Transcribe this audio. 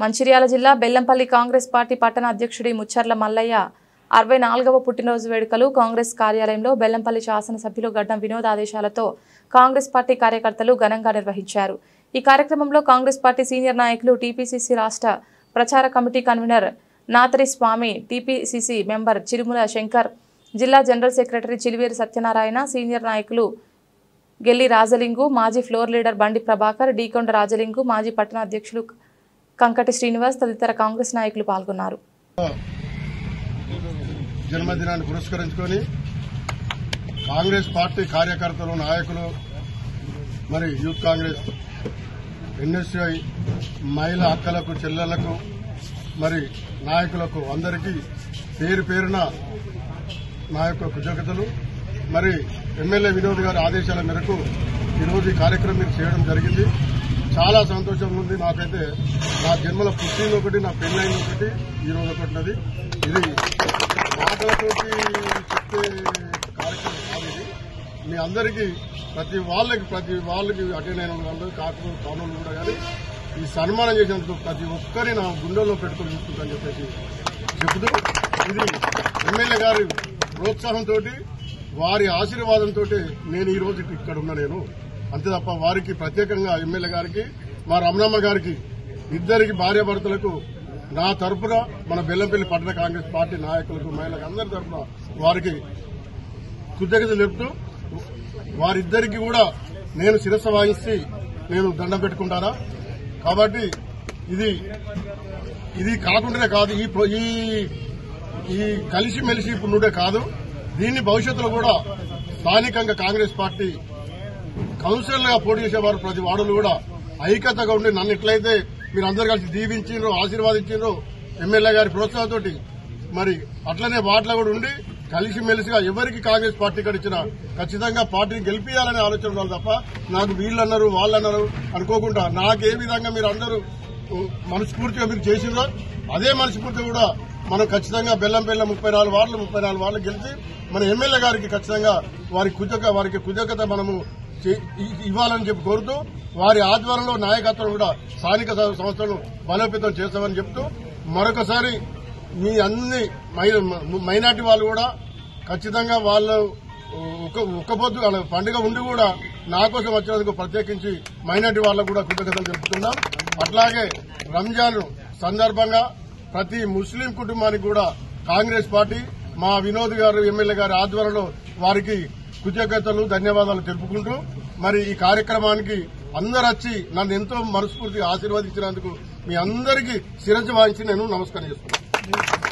మంచిర్యాల జిల్లా బెల్లంపల్లి కాంగ్రెస్ పార్టీ పట్టణ అధ్యక్షుడి ముచ్చర్ల మల్లయ్య 64వ పుట్టినరోజు వేడుకలు కాంగ్రెస్ కార్యాలయంలో బెల్లంపల్లి శాసనసభ్యులు గడ్డం వినోద్ ఆదేశాలతో కాంగ్రెస్ పార్టీ కార్యకర్తలు ఘనంగా నిర్వహించారు। ఈ కార్యక్రమంలో కాంగ్రెస్ పార్టీ సీనియర్ నాయకులు టీపీసీసీ రాష్ట్ర ప్రచార కమిటీ కన్వీనర్ నాతరి స్వామి, టీపీసీసీ మెంబర్ చిరుముల శంకర్, జిల్లా general secretary Chiliveru Satyanarayana, senior నాయకులు గెల్లి రాజలింగు, మాజీ ఫ్లోర్ లీడర్ బండి ప్రభాకర్, డీకొండ రాజలింగు, మాజీ పట్టణ అధ్యక్షులు కంకటి శ్రీనివాస్ తదితర కాంగ్రెస్ నాయకులు పాల్గొన్నారు। జన్మదినాన్ని పురస్కరించుకొని కాంగ్రెస్ పార్టీ కార్యకర్తలు, నాయకులు, మరి యూత్ కాంగ్రెస్, ఎన్ఎస్ఐ, మహిళా అక్కలకు, చెల్లెలకు, మరి నాయకులకు అందరికీ పేరు పేరున నా యొక్క కృతజ్ఞతలు। మరి ఎమ్మెల్యే వినోద్ గారి ఆదేశాల మేరకు ఈరోజు ఈ కార్యక్రమం చేయడం జరిగింది। చాలా సంతోషంగా ఉంది। నాకైతే నా జన్మల పుట్టిన ఒకటి, నా పెళ్ళైన ఒకటి, ఈరోజు ఒకటి। ఇది మాటలతోటి చెప్పే కార్యక్రమం కాదు। ఇది మీ అందరికీ ప్రతి వాళ్ళకి అటెండ్ అయిన వాళ్ళందరూ కానూలు కూడా కానీ ఈ సన్మానం చేసినందుకు ప్రతి ఒక్కరిని నా గుండెల్లో పెట్టుకుని చూసుకుంటానని చెప్పేసి చెబుతూ, ఇది ఎమ్మెల్యే గారి ప్రోత్సాహంతో, వారి ఆశీర్వాదంతో నేను ఈ రోజు ఇక్కడ ఉన్నా నేను అంతే తప్ప వారికి ప్రత్యేకంగా ఎమ్మెల్యే గారికి, మా రమణమ్మ గారికి, ఇద్దరికి భార్యాభర్తలకు నా తరఫున, మన బెల్లంపల్లి పట్టణ కాంగ్రెస్ పార్టీ నాయకులకు, మహిళలకు అందరి తరఫున వారికి కృతజ్ఞతలు చెప్తూ, వారిద్దరికి కూడా నేను శిరస్సు వాయిస్తే నేను దండం పెట్టుకుంటానా। కాబట్టి ఇది కాకుండానే కాదు, ఈ కలిసిమెలిసి ఇప్పుడు కాదు, దీన్ని భవిష్యత్తులో కూడా స్థానికంగా కాంగ్రెస్ పార్టీ కౌన్సిలర్గా పోటీ చేసేవారు ప్రతి వార్డులు కూడా ఐక్యతగా ఉండి నన్ను ఎట్లయితే మీరు అందరూ కలిసి దీవించారో, ఆశీర్వాదించారో ఎమ్మెల్యే గారి ప్రోత్సాహంతో, మరి అట్లనే వార్డులో కూడా ఉండి కలిసిమెలిసిగా ఎవరికి కాంగ్రెస్ పార్టీ ఇచ్చినా ఖచ్చితంగా పార్టీని గెలిపించాలనే ఆలోచన ఉండాలి తప్ప నాకు వీళ్ళన్నారు వాళ్ళన్నారు అనుకోకుండా, నాకే విధంగా మీరు అందరూ మనస్ఫూర్తిగా మీరు చేసిందో అదే మనస్ఫూర్తిగా కూడా మనం ఖచ్చితంగా బెల్లంపల్లి 34 వార్డులు గెలిచి మన ఎమ్మెల్యే గారికి ఖచ్చితంగా వారికి కృతజ్ఞత మనము ఇవ్వాలని చెప్పి కోరుతూ, వారి ఆధ్వర్యంలో నాయకత్వం కూడా స్థానిక సంస్థలను బలోపేతం చేస్తామని చెప్తూ, మరొకసారి మీ అన్ని మైనార్టీ వాళ్ళు కూడా ఖచ్చితంగా వాళ్ళు ఒక్క పొద్దు పండుగ ఉండి కూడా నా కోసం వచ్చినందుకు ప్రత్యేకించి మైనార్టీ వాళ్ళకు కూడా కృతజ్ఞతలు తెలుపుతున్నాం। అట్లాగే రంజాన్ సందర్భంగా ప్రతి ముస్లిం కుటుంబానికి కూడా కాంగ్రెస్ పార్టీ మా వినోద్ గారు ఎమ్మెల్యే గారి ఆధ్వర్యంలో వారికి కృతజ్ఞతలు, ధన్యవాదాలు తెలుపుకుంటూ, మరి ఈ కార్యక్రమానికి అందరూ వచ్చి నన్ను ఎంతో మనస్ఫూర్తిగా ఆశీర్వదించినందుకు మీ అందరికీ శిరస్సు వాయించి నేను నమస్కారం చేస్తున్నాను।